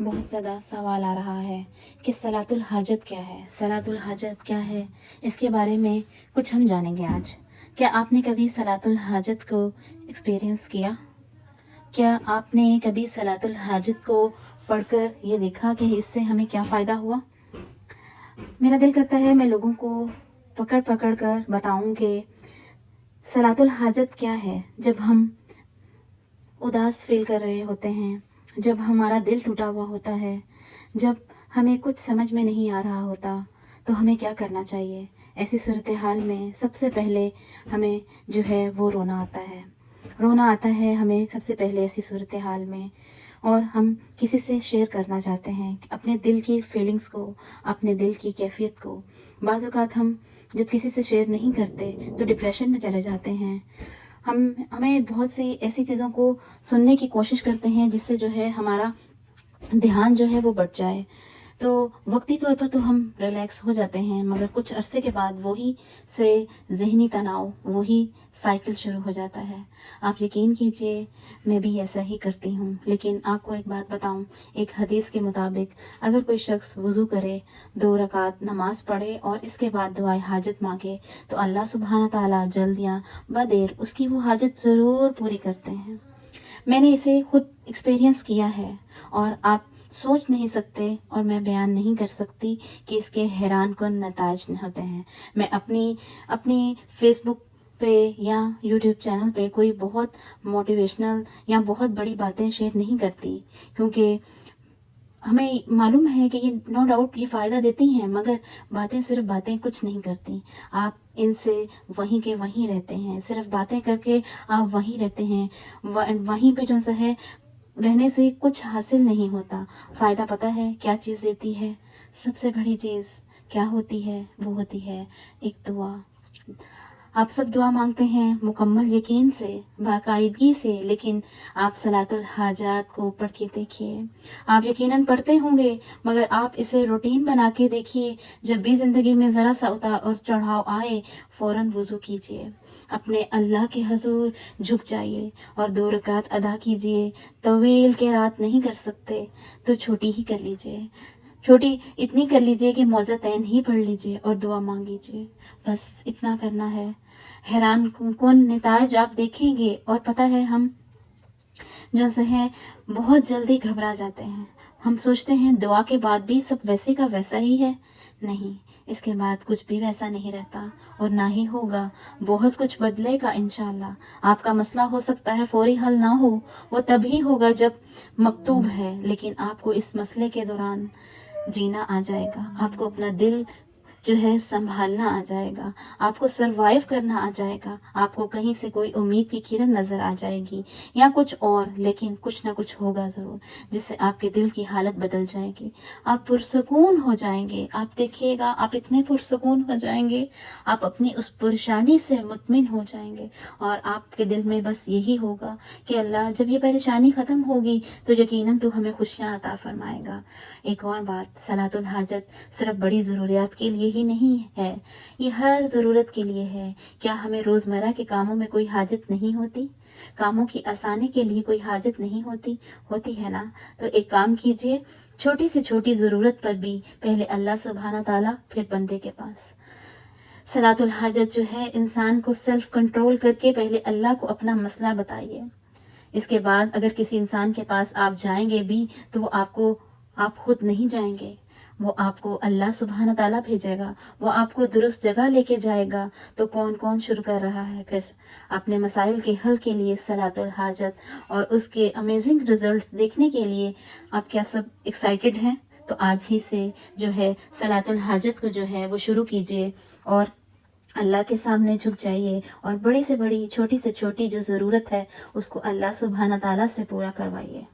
बहुत ज़्यादा सवाल आ रहा है कि सलातुल हाजत क्या है, सलातुल हाजत क्या है। इसके बारे में कुछ हम जानेंगे आज। क्या आपने कभी सलातुल हाजत को एक्सपीरियंस किया? क्या आपने कभी सलातुल हाजत को पढ़कर ये देखा कि इससे हमें क्या फ़ायदा हुआ? मेरा दिल करता है मैं लोगों को पकड़ पकड़ कर बताऊं कि सलातुल हाजत क्या है। जब हम उदास फील कर रहे होते हैं, जब हमारा दिल टूटा हुआ होता है, जब हमें कुछ समझ में नहीं आ रहा होता, तो हमें क्या करना चाहिए? ऐसी सूरत हाल में सबसे पहले हमें जो है वो रोना आता है। रोना आता है हमें सबसे पहले ऐसी सूरत हाल में, और हम किसी से शेयर करना चाहते हैं अपने दिल की फीलिंग्स को, अपने दिल की कैफियत को। बाज़ औक़ात हम जब किसी से शेयर नहीं करते तो डिप्रेशन में चले जाते हैं। हमें बहुत सी ऐसी चीज़ों को सुनने की कोशिश करते हैं जिससे जो है हमारा ध्यान जो है वो बढ़ जाए। तो वक्ती तौर पर तो हम रिलैक्स हो जाते हैं, मगर कुछ अरसे के बाद वही से ज़हनी तनाव, वही साइकिल शुरू हो जाता है। आप यकीन कीजिए मैं भी ऐसा ही करती हूँ। लेकिन आपको एक बात बताऊँ, एक हदीस के मुताबिक अगर कोई शख्स वज़ू करे, 2 रकात नमाज़ पढ़े और इसके बाद दुआए हाजत मांगे, तो अल्लाह सुब्हान ताला जल्द या बदेर उसकी वो हाजत ज़रूर पूरी करते हैं। मैंने इसे खुद एक्सपीरियंस किया है और आप सोच नहीं सकते और मैं बयान नहीं कर सकती कि इसके हैरान कुन नताज होते हैं। मैं अपनी फेसबुक पे या यूट्यूब चैनल पे कोई बहुत मोटिवेशनल या बहुत बड़ी बातें शेयर नहीं करती, क्योंकि हमें मालूम है कि ये नो डाउट ये फ़ायदा देती हैं, मगर बातें सिर्फ बातें कुछ नहीं करती। आप इनसे वहीं के वहीं रहते हैं, सिर्फ बातें करके आप वहीं रहते हैं। वहीं पे जो सा है रहने से कुछ हासिल नहीं होता। फ़ायदा पता है क्या चीज़ देती है? सबसे बड़ी चीज़ क्या होती है? वो होती है एक दुआ। आप सब दुआ मांगते हैं मुकम्मल यकीन से, बाकायदगी से, लेकिन आप सलातुल हाजात को पढ़ के देखिए। आप यकीनन पढ़ते होंगे, मगर आप इसे रूटीन बना के देखिए। जब भी ज़िंदगी में ज़रा सा उतार और चढ़ाव आए, फ़ौरन वज़ू कीजिए, अपने अल्लाह के हज़ूर झुक जाइए और 2 रकात अदा कीजिए। तवील के रात नहीं कर सकते तो छोटी ही कर लीजिए, छोटी इतनी कर लीजिए कि मौज़तैन ही पढ़ लीजिए और दुआ मांग लीजिए। बस इतना करना है। हैरान कुन नताइज आप देखेंगे। और पता है हम जो से है बहुत जल्दी घबरा जाते हैं। हम सोचते हैं दुआ के बाद भी सब वैसे का वैसा ही है। नहीं, इसके बाद कुछ भी वैसा नहीं रहता और ना ही होगा। बहुत कुछ बदलेगा इंशाअल्लाह। आपका मसला हो सकता है फौरी हल ना हो, वो तभी होगा जब मकतूब है, लेकिन आपको इस मसले के दौरान जीना आ जाएगा। आपको अपना दिल जो है संभालना आ जाएगा, आपको सरवाइव करना आ जाएगा, आपको कहीं से कोई उम्मीद की किरण नज़र आ जाएगी या कुछ और, लेकिन कुछ ना कुछ होगा ज़रूर जिससे आपके दिल की हालत बदल जाएगी। आप पुरसकून हो जाएंगे। आप देखिएगा आप इतने पुरसकून हो जाएंगे, आप अपनी उस परेशानी से मुतमिन हो जाएंगे और आपके दिल में बस यही होगा कि अल्लाह जब ये परेशानी ख़त्म होगी तो यकीनन तो हमें खुशियाँ अता फरमाएगा। एक और बात, सलातुल हाजत सिर्फ बड़ी ज़रूरियात के लिए ही नहीं है, ये हर ज़रूरत के लिए है। क्या हमें रोज़मर्रा के कामों में कोई हाजत नहीं होती? कामों की आसानी के लिए कोई हाजत नहीं होती? होती है ना। तो एक काम कीजिए, छोटी से छोटी ज़रूरत पर भी पहले अल्लाह सुब्हाना ताला, फिर बंदे के पास। सलातुल हाजत जो है इंसान को सेल्फ कंट्रोल करके पहले अल्लाह को अपना मसला बताइए। इसके बाद अगर किसी इंसान के पास आप जाएंगे भी तो वो आप खुद नहीं जाएंगे, वो आपको अल्लाह सुब्हाना ताला भेजेगा, वो आपको दुरुस्त जगह लेके जाएगा। तो कौन कौन शुरू कर रहा है फिर अपने मसाइल के हल के लिए सलातुल हाजत और उसके अमेजिंग रिजल्ट्स देखने के लिए? आप क्या सब एक्साइटेड हैं? तो आज ही से जो है सलातुल हाजत को जो है वो शुरू कीजिए और अल्लाह के सामने झुक जाइए और बड़ी से बड़ी, छोटी से छोटी जो ज़रूरत है उसको अल्लाह सुब्हाना ताला से पूरा करवाइए।